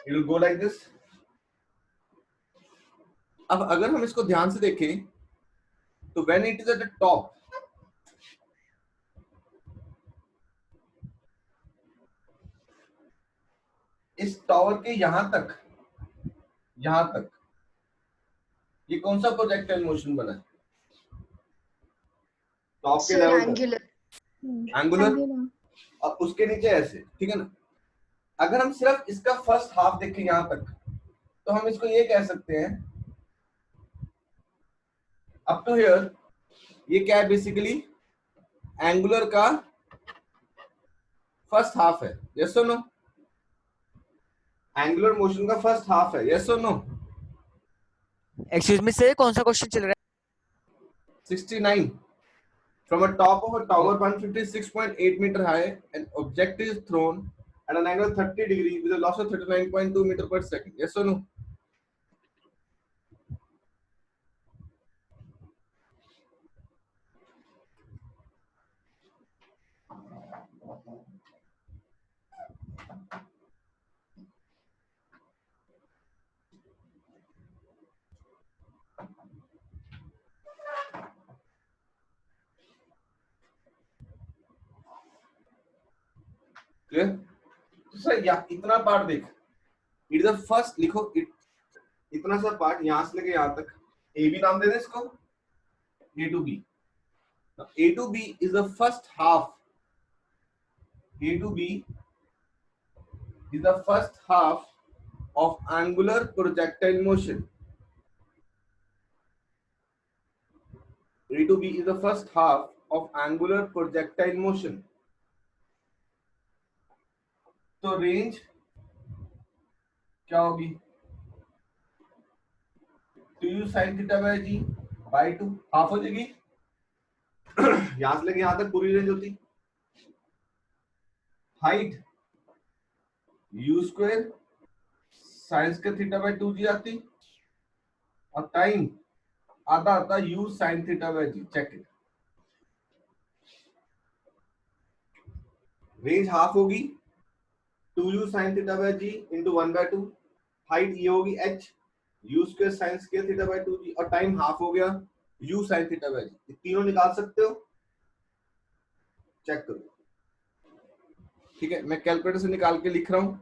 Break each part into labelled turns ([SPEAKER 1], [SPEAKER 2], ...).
[SPEAKER 1] It will go like this. अब अगर हम इसको ध्यान से देखें तो when it is at the top, इस टावर के यहां तक ये कौन सा प्रोजेक्टाइल मोशन बना है? टॉप के
[SPEAKER 2] सर
[SPEAKER 1] लेवल तक
[SPEAKER 2] एंगुलर।
[SPEAKER 1] एंगुलर, और उसके नीचे ऐसे, ठीक है ना। अगर हम सिर्फ इसका फर्स्ट हाफ देखें यहां तक, तो हम इसको ये कह सकते हैं अप टू हियर, ये क्या है बेसिकली, एंगुलर का फर्स्ट हाफ है, यस और नो? एंगुलर मोशन का फर्स्ट हाफ है, यस और नो?
[SPEAKER 3] एक्सक्यूज मी सर, कौन सा क्वेश्चन चल रहा है?
[SPEAKER 1] 69. From a top of a tower 156.8 meter high, an object is thrown at an angle 30 degree with a velocity of 39.2 meter per second. Yes or no? Clear? तो sir या इतना part देख, it is the first, लिखो इतना सा part यहां से लेके यहां तक, ए बी नाम दे दे इसको, A to B. A to B is the first half, A to B is the first half of angular projectile motion. A to B is the first half of angular projectile motion. तो range क्या होगी? 2u sin theta by g by 2, half हो जाएगी। यहां से लेके यहां तक पूरी रेंज होती। हाइट u स्क्वायर साइन के थीटा बाय 2g आती, और टाइम आधा आता u sin theta by g. Check it, range half होगी 2u sin theta by g into 1/2, height ये होगी h u square sine square theta by 2g, और time half हो गया u sin theta by g. ये तीनों निकाल सकते हो, चेक करो। ठीक है, मैं कैलकुलेटर से निकाल के लिख रहा हूं।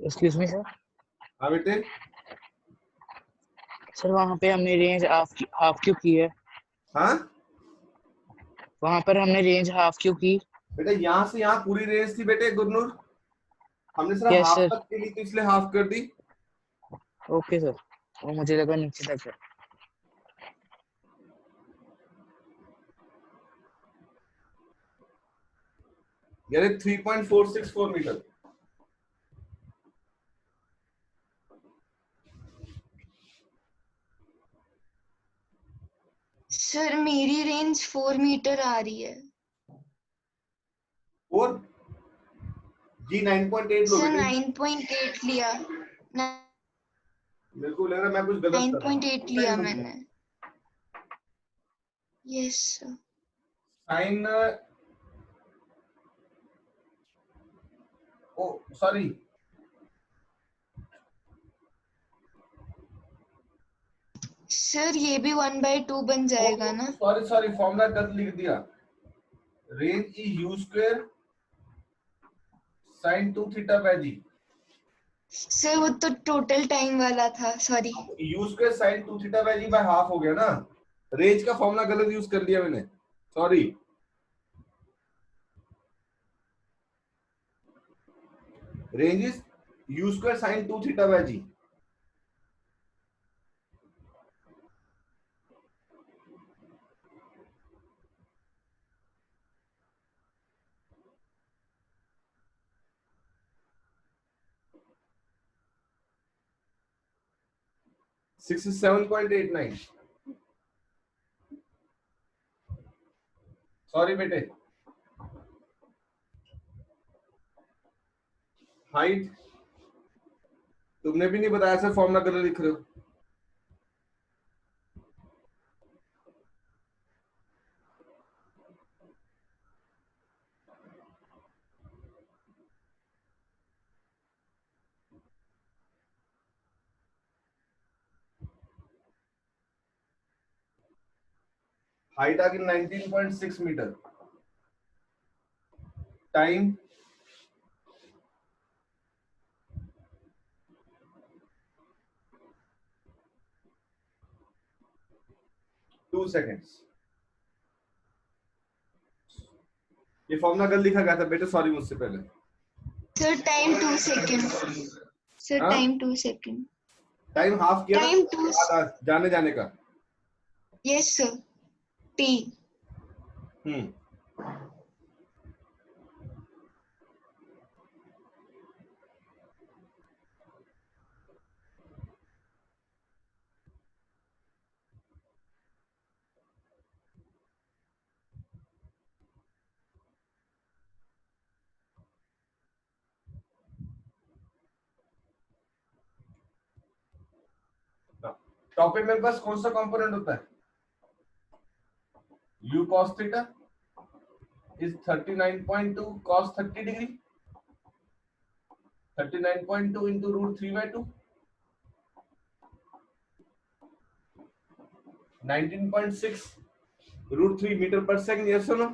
[SPEAKER 4] Excuse me sir.
[SPEAKER 1] हाँ बेटे।
[SPEAKER 4] सर वहाँ पे हमने रेंज हाफ क्यों की है?
[SPEAKER 1] हाँ
[SPEAKER 4] वहाँ पर हमने रेंज हाफ क्यों की?
[SPEAKER 1] बेटा यहाँ से यहाँ पूरी रेंज थी बेटे गुरनूर, हमने सिर्फ
[SPEAKER 4] यस
[SPEAKER 1] हाफ
[SPEAKER 4] सर।
[SPEAKER 1] तक के लिए तो इसलिए हाफ कर दी।
[SPEAKER 4] ओके सर, वो मुझे लगा नीचे तक है।
[SPEAKER 1] यानी 3.464 मीटर।
[SPEAKER 2] सर मेरी रेंज 4 मीटर आ रही है।
[SPEAKER 1] और जी 9.8 लो
[SPEAKER 2] सर
[SPEAKER 1] बेटे।
[SPEAKER 2] 9.8 लिया।
[SPEAKER 1] मेरे को लग रहा है मैं कुछ गलत कर रहा हूँ।
[SPEAKER 2] 9.8 लिया मैंने। Yes sir.
[SPEAKER 1] साइन, ओ सॉरी,
[SPEAKER 2] सर ये भी 1/2 बन जाएगा ना?
[SPEAKER 1] सॉरी सॉरी, फॉर्मूला गलत लिख दिया। Range is u square sin 2 theta by g.
[SPEAKER 2] Sir वो तो टोटल टाइम वाला था, sorry.
[SPEAKER 1] u square sin 2 theta by g by half हो गया ना, रेंज का फॉर्मूला गलत यूज कर लिया मैंने, sorry. Range is u square sin 2 theta by g. Six 7.89, sorry बेटे। हाइट तुमने भी नहीं बताया सर, फॉर्मूला गलत लिख रहे हो। हाइट आ गई 19.6 मीटर, टाइम 2 सेकेंड्स। ये फॉर्मूला गलत लिखा गया था बेटे, सॉरी मुझसे पहले।
[SPEAKER 2] Sir time 2 second. सर
[SPEAKER 1] हाँ?
[SPEAKER 2] Time 2 second.
[SPEAKER 1] टाइम हाफ किया ना,
[SPEAKER 2] टाइम 2।
[SPEAKER 1] आधा जाने जाने का।
[SPEAKER 2] Yes sir. टी।
[SPEAKER 1] हम्म। टॉपिक में बस कौन सा कंपोनेंट होता है? u cos theta is 39.2 cos 30 degree, 39.2 into root 3 by 2, 19.6 root 3 meter per second, yes or no?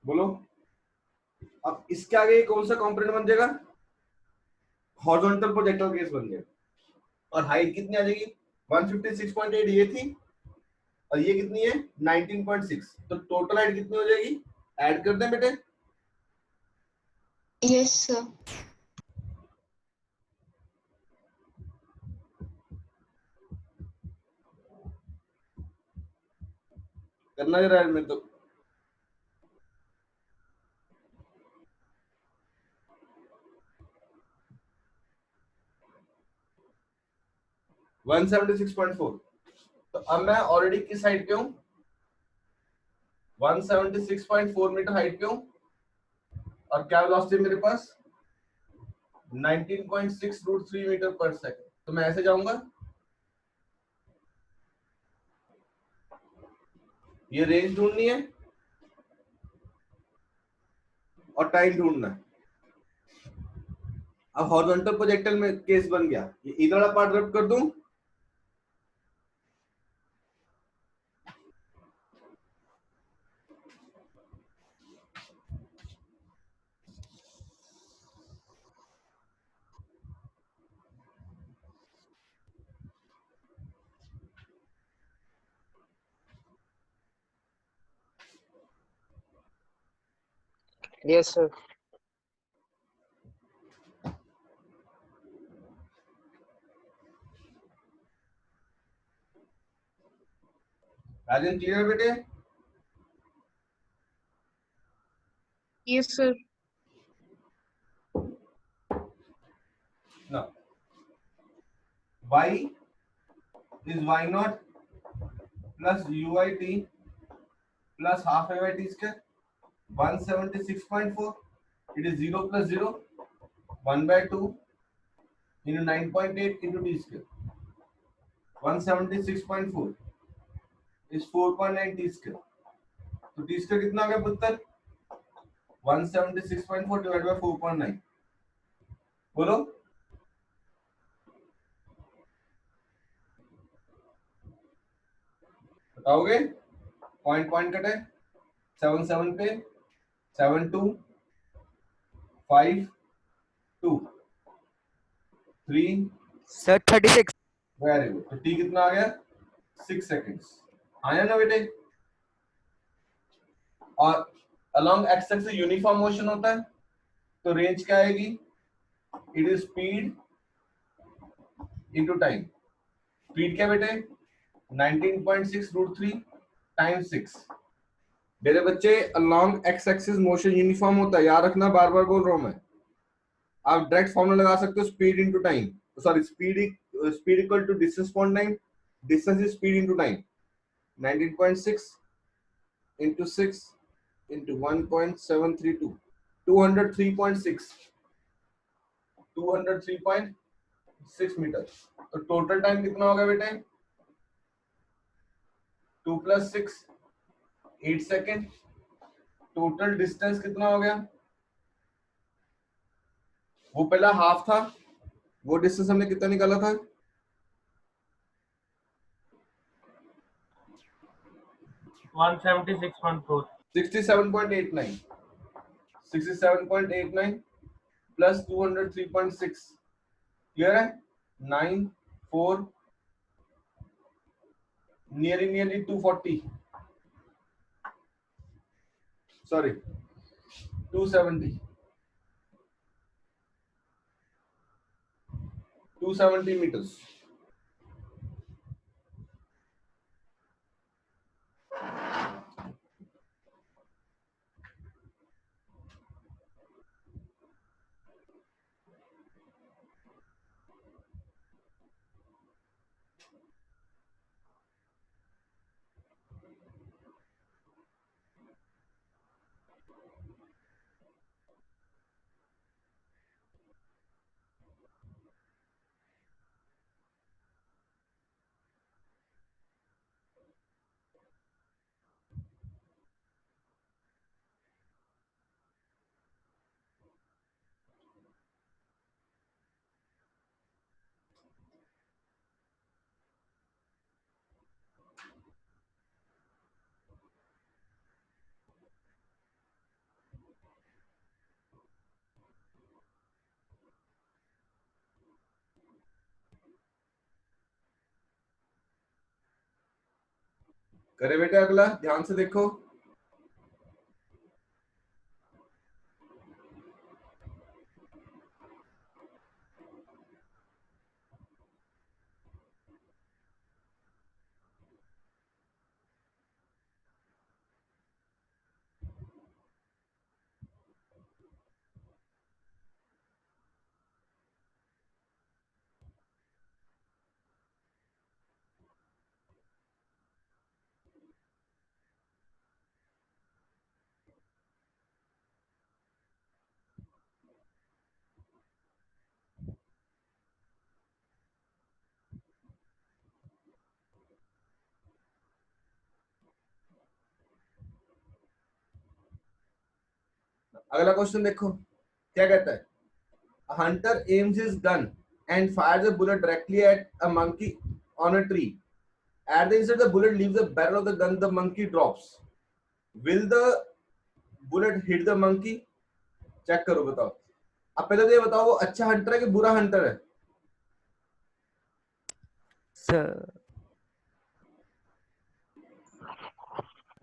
[SPEAKER 1] बोलो। अब इसके आगे कौन सा कंपोनेंट बन जाएगा? हॉरिजॉन्टल प्रोजेक्टाइल केस बन जाएगा। और हाइट कितनी आ जाएगी? 156.8 ये थी, और ये कितनी है? 19.6। तो टोटल हाइट कितनी हो जाएगी? ऐड कर दें बेटे?
[SPEAKER 2] Yes sir.
[SPEAKER 1] करना जरा है मेरे तो। वन 176.4। तो अब मैं ऑलरेडी किस हाइट पे हूँ? 176.4 मीटर हाइट पे हूँ, और क्या वेलोसिटी मेरे पास? 19.6 रूट 3 मीटर पर सेकंड। तो मैं ऐसे जाऊंगा, ये रेंज ढूंढनी है और टाइम ढूंढना है। अब हॉरिजॉन्टल प्रोजेक्टाइल में केस बन गया, ये इधर वाला पार्ट रब कर दूं,
[SPEAKER 4] यस सर।
[SPEAKER 1] राजन क्लियर बेटे?
[SPEAKER 4] Yes sir.
[SPEAKER 1] ना y is y naught plus uyt plus half ayt square 176.4, it is 0 plus 0 1 by 2 into 9.8 into t square, 176.4 is 4.9 t square। तो t square कितना आ गया पुत्र? 176.4 divided by 4.9। बोलो। आओगे पॉइंट पॉइंट कटे 7 7 पे 7 2 5 2 3
[SPEAKER 3] सर 36।
[SPEAKER 1] Very good. तो टी कितना आ गया 6 सेकेंड्स आया ना बेटे। और along x axis uniform motion होता है तो रेंज क्या आएगी it is speed into time. Speed क्या बेटे 19.6 रूट 3 टाइम 6। मेरे बच्चे along x axis motion uniform होता है याद रखना बार बार बोल रहा हूं मैं। आप डायरेक्ट फॉर्मूला लगा सकते हो speed into time sorry speed equal to distance upon time distance is speed into time 19.6 into 6 into 1.732 203.6 203.6 metre. तो टोटल टाइम कितना होगा बेटे 2 + 6 8 सेकेंड। टोटल डिस्टेंस कितना हो गया वो पहला हाफ था वो डिस्टेंस हमने कितना निकाला था
[SPEAKER 5] 176.4
[SPEAKER 1] 67.89 67.89 प्लस 203.6 क्लियर है 9 4 नियरली 240 सॉरी 270 270 meters। करे बेटे अगला ध्यान से देखो अगला क्वेश्चन देखो क्या कहता है hunter aims his gun and fires a bullet directly at a monkey on a tree at the instant the bullet leaves the barrel of the gun the monkey drops will the bullet hit the monkey check करो बताओ अब पहले तो ये बताओ वो अच्छा Hunter है कि बुरा हंटर है
[SPEAKER 3] सर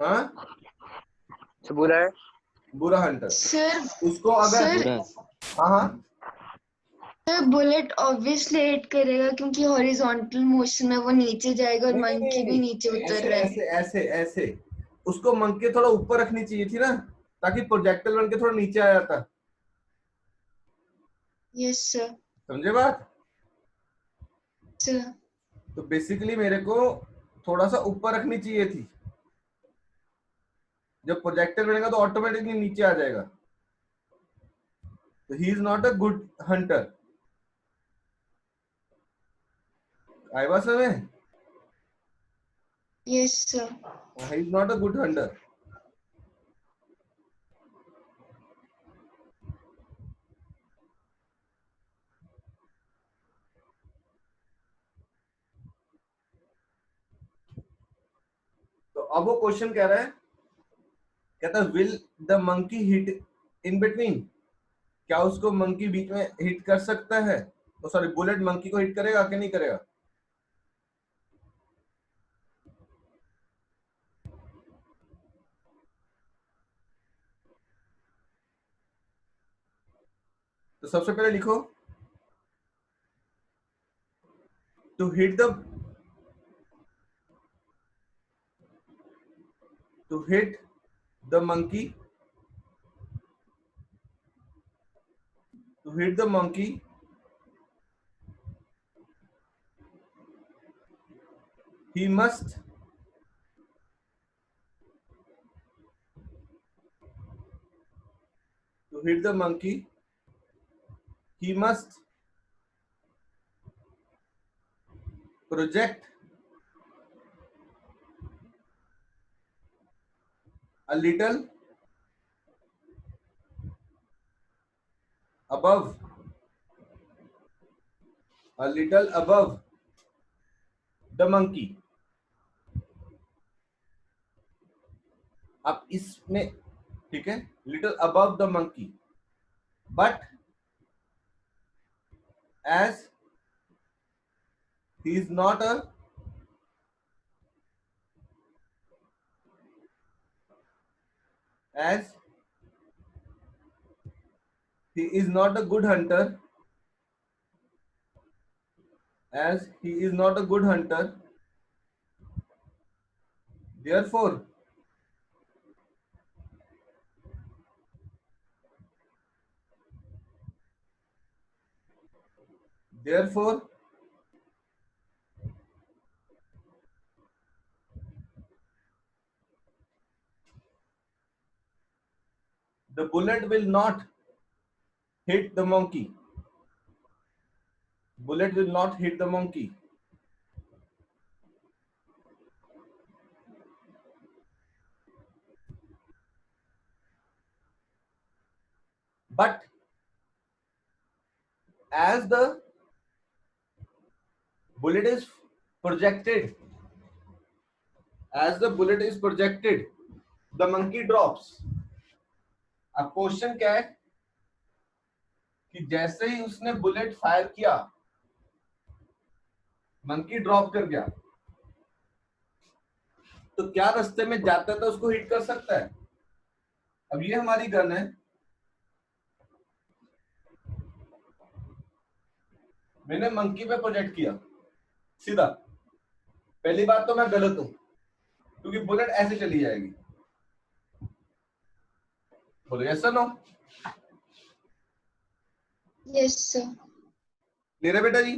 [SPEAKER 1] हाँ
[SPEAKER 4] बुरा है।
[SPEAKER 1] बुरा हंटर
[SPEAKER 2] सर
[SPEAKER 1] उसको अगर
[SPEAKER 2] सर
[SPEAKER 1] हाँ हाँ
[SPEAKER 2] सर बुलेट ऑब्वियसली हिट करेगा क्योंकि हॉरिजॉन्टल मोशन में वो नीचे जाएगा और
[SPEAKER 1] नहीं नहीं
[SPEAKER 2] मंकी
[SPEAKER 1] नहीं
[SPEAKER 2] भी
[SPEAKER 1] नहीं
[SPEAKER 2] नीचे उतर
[SPEAKER 1] ऐसे
[SPEAKER 2] रहा है।
[SPEAKER 1] ऐसे ऐसे ऐसे उसको मंके थोड़ा ऊपर रखनी चाहिए थी ना ताकि प्रोजेक्टाइल बन के थोड़ा नीचे आ जाता
[SPEAKER 2] यस सर
[SPEAKER 1] समझे बात
[SPEAKER 2] सर
[SPEAKER 1] तो बेसिकली मेरे को थोड़ा सा ऊपर रखनी चाहिए थी जब प्रोजेक्टाइल बनेगा तो ऑटोमेटिकली नीचे आ जाएगा तो he is not a good hunter आई बात समझ
[SPEAKER 2] yes sir
[SPEAKER 1] he is not a good hunter अब वो क्वेश्चन कह रहा है, कहता है will the monkey hit in between, क्या उसको मंकी बीच में हिट कर सकता है, तो सॉरी बुलेट मंकी को हिट करेगा कि नहीं करेगा? तो सबसे पहले लिखो to hit the monkey, he must project a little above the monkey. अब इसमें ठीक है, little above the monkey, but as he is not a good hunter, therefore the bullet will not hit the monkey. But as the bullet is projected, the monkey drops. अब question क्या है कि जैसे ही उसने बुलेट फायर किया, monkey drop कर गया, तो क्या रास्ते में जाता था उसको हिट कर सकता है? अब ये हमारी गन है, मैंने मंकी पे प्रोजेक्ट किया सीधा, पहली बात तो मैं गलत हूं क्योंकि बुलेट ऐसे चली जाएगी। बोलो yes sir no?
[SPEAKER 2] Yes sir.
[SPEAKER 1] Clear है बेटा जी?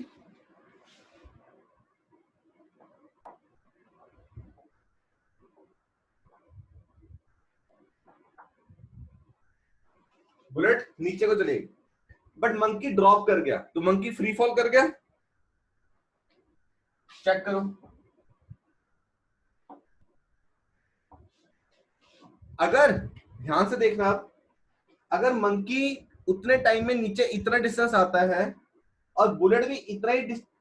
[SPEAKER 1] बुलेट नीचे को चलेगी, बट मंकी ड्रॉप कर गया, तो मंकी फ्री फॉल कर गया। चेक करो, अगर ध्यान से देखना आप, अगर मंकी उतने टाइम में नीचे इतना डिस्टेंस आता है और बुलेट भी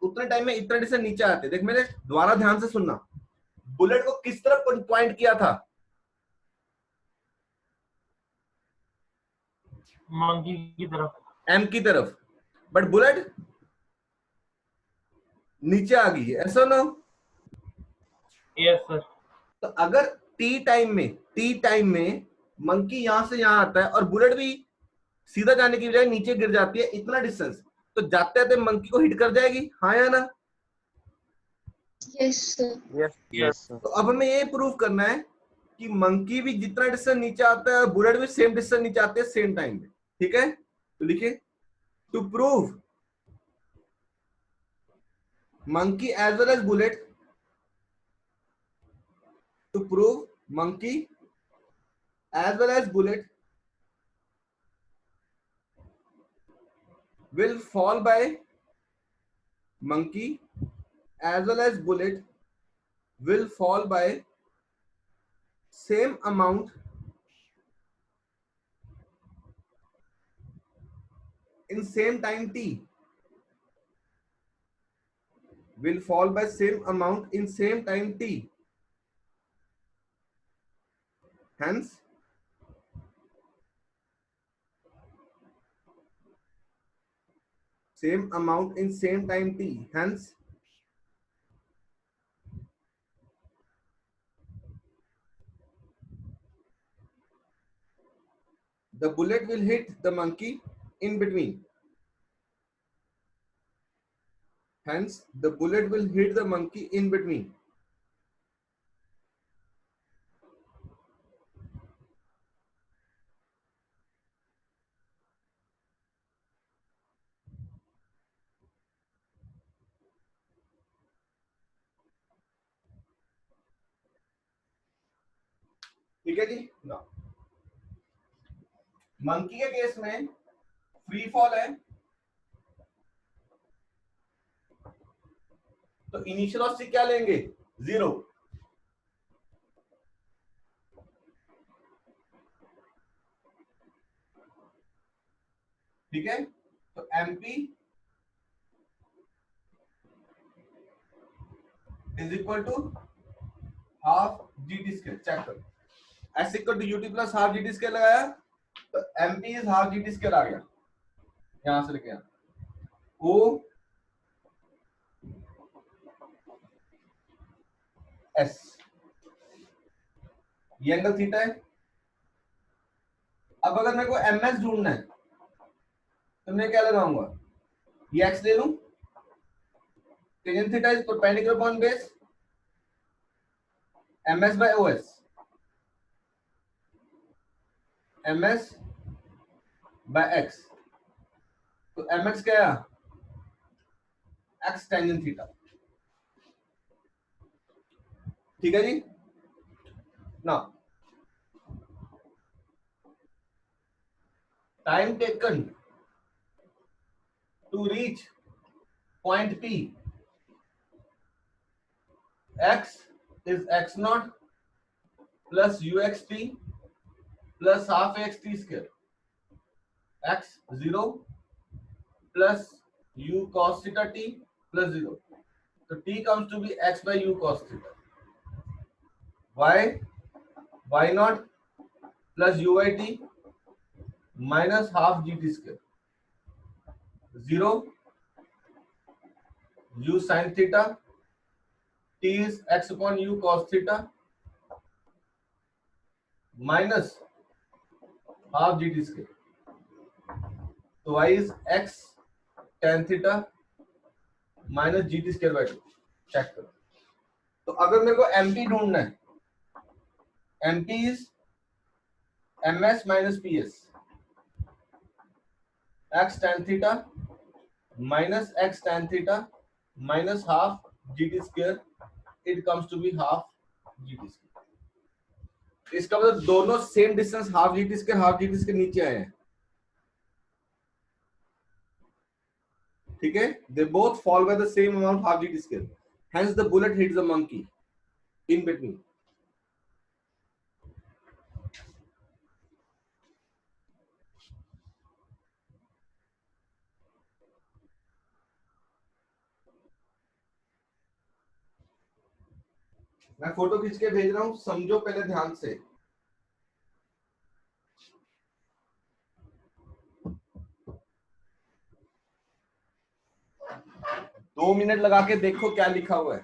[SPEAKER 1] उतने टाइम में इतना डिस्टेंस नीचे आते, देख मेरे द्वारा ध्यान से सुनना, बुलेट को किस तरफ पॉइंट किया था?
[SPEAKER 5] मंकी की तरफ,
[SPEAKER 1] एम की तरफ, बट बुलेट नीचे आ गई, ऐसा ना?
[SPEAKER 5] Yes sir.
[SPEAKER 1] तो अगर टी टाइम में मंकी यहां से यहां आता है और बुलेट भी सीधा जाने की बजाय नीचे गिर जाती है इतना डिस्टेंस, तो जाते जाते मंकी को हिट कर जाएगी, हाँ या ना?
[SPEAKER 2] Yes sir.
[SPEAKER 4] यस
[SPEAKER 1] तो अब हमें ये प्रूव करना है कि मंकी भी जितना डिस्टेंस नीचे आता है और बुलेट भी सेम डिस्टेंस नीचे आते हैं सेम टाइम में, ठीक है? तो लिखिए to prove monkey as well as bullet, will fall by monkey as well as bullet will fall by same amount in same time t, will fall by same amount in same time t, hence same amount in same time t, hence the bullet will hit the monkey in between. Hence, the bullet will hit the monkey in between. ठीक है जी ना। Monkey के case में free fall है तो initial velocity क्या लेंगे? 0। ठीक है, तो mp is equal to half gt square. Check करो, s equal to ut plus half gt square लगाया तो mp is half gt square आ गया, यहां से लेके यहां। o s ये एंगल थीटा है। अब अगर मेरे को ms ढूंढना है तो मैं क्या लगाऊंगा? ये x ले लूं, tangent theta is perpendicular upon base ms by os, ms by x, तो mx क्या है? x tangent theta. ठीक है जी ना। Time taken to reach point P, x is x naught plus uxt plus half xt square, x 0 plus u cos theta t plus 0, so t comes to be x by u cos theta, y naught plus u by t minus half gt square, 0 u sin theta, t is x upon u cos theta minus half gt square, तो y is x tan theta minus gt square by 2। Check करो, तो अगर मेरे को mp ढूंढना है, mp is ms minus ps, x tan theta minus x tan theta minus half gt square, it comes to be half gt square. इसका मतलब दोनों same distance half gt square half gt square नीचे आए हैं। ठीक है, they both fall by the same amount half gt square, hence the bullet hits the monkey in between. मैं photo खींच के भेज रहा हूं, समझो पहले ध्यान से। दो मिनट लगा के देखो क्या लिखा हुआ है।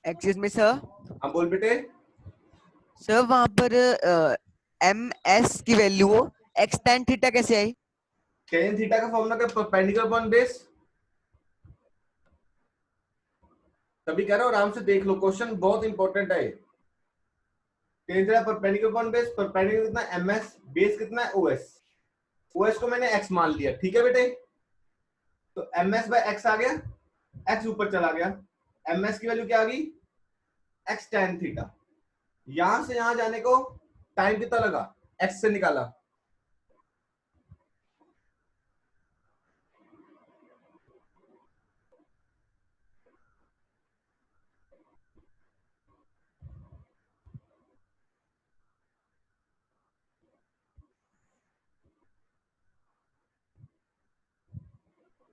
[SPEAKER 3] एक्सक्यूज मी सर,
[SPEAKER 1] हाँ बोल बेटे।
[SPEAKER 3] सर वहां पर ms की वैल्यू x tan थीटा कैसे आई?
[SPEAKER 1] tan थीटा का फॉर्मूला क्या? Perpendicular upon base. तभी कह रहा हूँ आराम से देख लो, क्वेश्चन बहुत इंपॉर्टेंट है। tan theta perpendicular upon base, perpendicular कितना ms, बेस कितना है os। os को मैंने x मान लिया, ठीक है बेटे। तो ms बाय x आ गया, x ऊपर चला गया, ms की वैल्यू क्या आ गई? x tan theta. यहां से यहां जाने को टाइम कितना लगा? x से निकाला,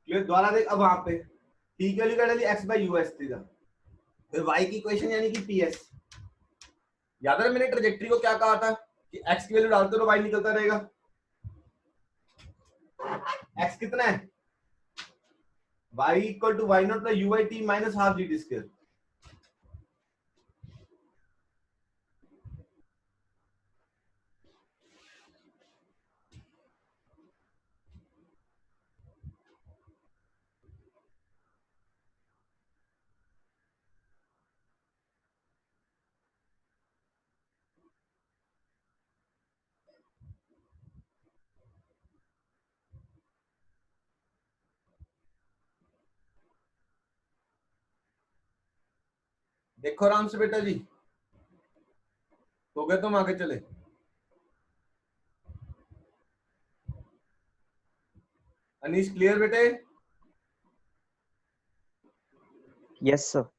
[SPEAKER 1] क्लियर? द्वारा देख, अब वहां पे t की वैल्यू क्या डाली? x by us theta. फिर y की इक्वेशन यानी कि ps। याद है मैंने ट्रेजेक्टरी को क्या कहा था कि x की वैल्यू डालते रहो, y निकलता रहेगा। x कितना है? y equal to y naught plus u by t minus half g t square. देखो आराम से बेटा जी, हो गए तुम, आगे चले। अनीश क्लियर बेटे?
[SPEAKER 6] Yes sir.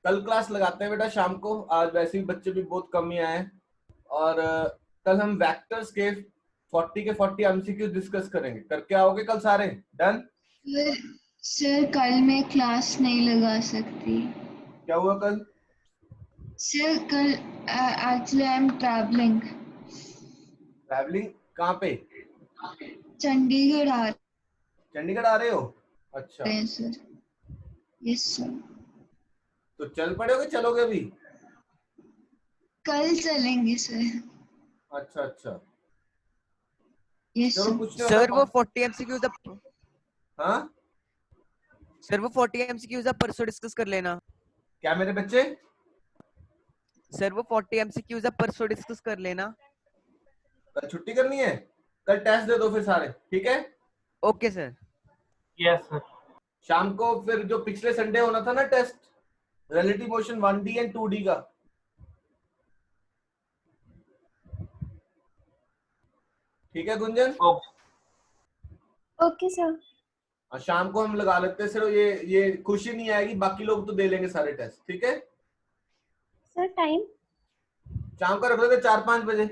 [SPEAKER 1] कल क्लास लगाते हैं बेटा शाम को, आज वैसे भी बच्चे भी बहुत कम ही आए हैं। और कल हम वेक्टर्स के 40 के 40 एमसीक्यू डिस्कस करेंगे। करके आओगे कल सारे? डन?
[SPEAKER 2] सर कल मैं क्लास नहीं लगा सकती।
[SPEAKER 1] क्या हुआ कल?
[SPEAKER 2] सर कल actually I am travelling.
[SPEAKER 1] Travelling कहाँ पे?
[SPEAKER 2] चंडीगढ़ आ
[SPEAKER 1] चंडीगढ़ आ रहे हो? अच्छा,
[SPEAKER 2] रहे हैं सर। Yes sir.
[SPEAKER 1] तो चल पड़ोगे, चलोगे अभी?
[SPEAKER 2] कल चलेंगे सर।
[SPEAKER 1] अच्छा अच्छा,
[SPEAKER 2] यस
[SPEAKER 1] चलो
[SPEAKER 2] सर।
[SPEAKER 1] कुछ नहीं
[SPEAKER 3] सर वो
[SPEAKER 1] होता।
[SPEAKER 3] 40 MCQs अब
[SPEAKER 1] हाँ
[SPEAKER 3] सर वो 40 MCQs अब परसों डिस्कस कर लेना।
[SPEAKER 1] क्या मेरे बच्चे?
[SPEAKER 3] सर वो 40 MCQs अब परसों डिस्कस कर लेना।
[SPEAKER 1] कल छुट्टी करनी है? कल टेस्ट दे दो फिर सारे, ठीक है?
[SPEAKER 3] Okay sir.
[SPEAKER 5] Yes sir.
[SPEAKER 1] शाम को फिर जो पिछले संडे होना था ना test, relative motion 1D and 2D का, ठीक है गुंजन?
[SPEAKER 7] Okay sir.
[SPEAKER 1] और शाम को हम लगा लेते हैं। सिर्फ ये खुशी नहीं आएगी, बाकी लोग तो दे लेंगे सारे टेस्ट, ठीक है?
[SPEAKER 7] Sir time?
[SPEAKER 1] शाम को रख लेते 4-5 बजे।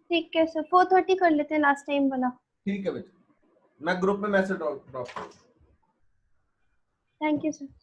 [SPEAKER 7] ठीक है सर, 4:30 कर लेते हैं लास्ट टाइम वाला।
[SPEAKER 1] ठीक है बेटा, मैं ग्रुप में message drop.
[SPEAKER 7] Thank you sir.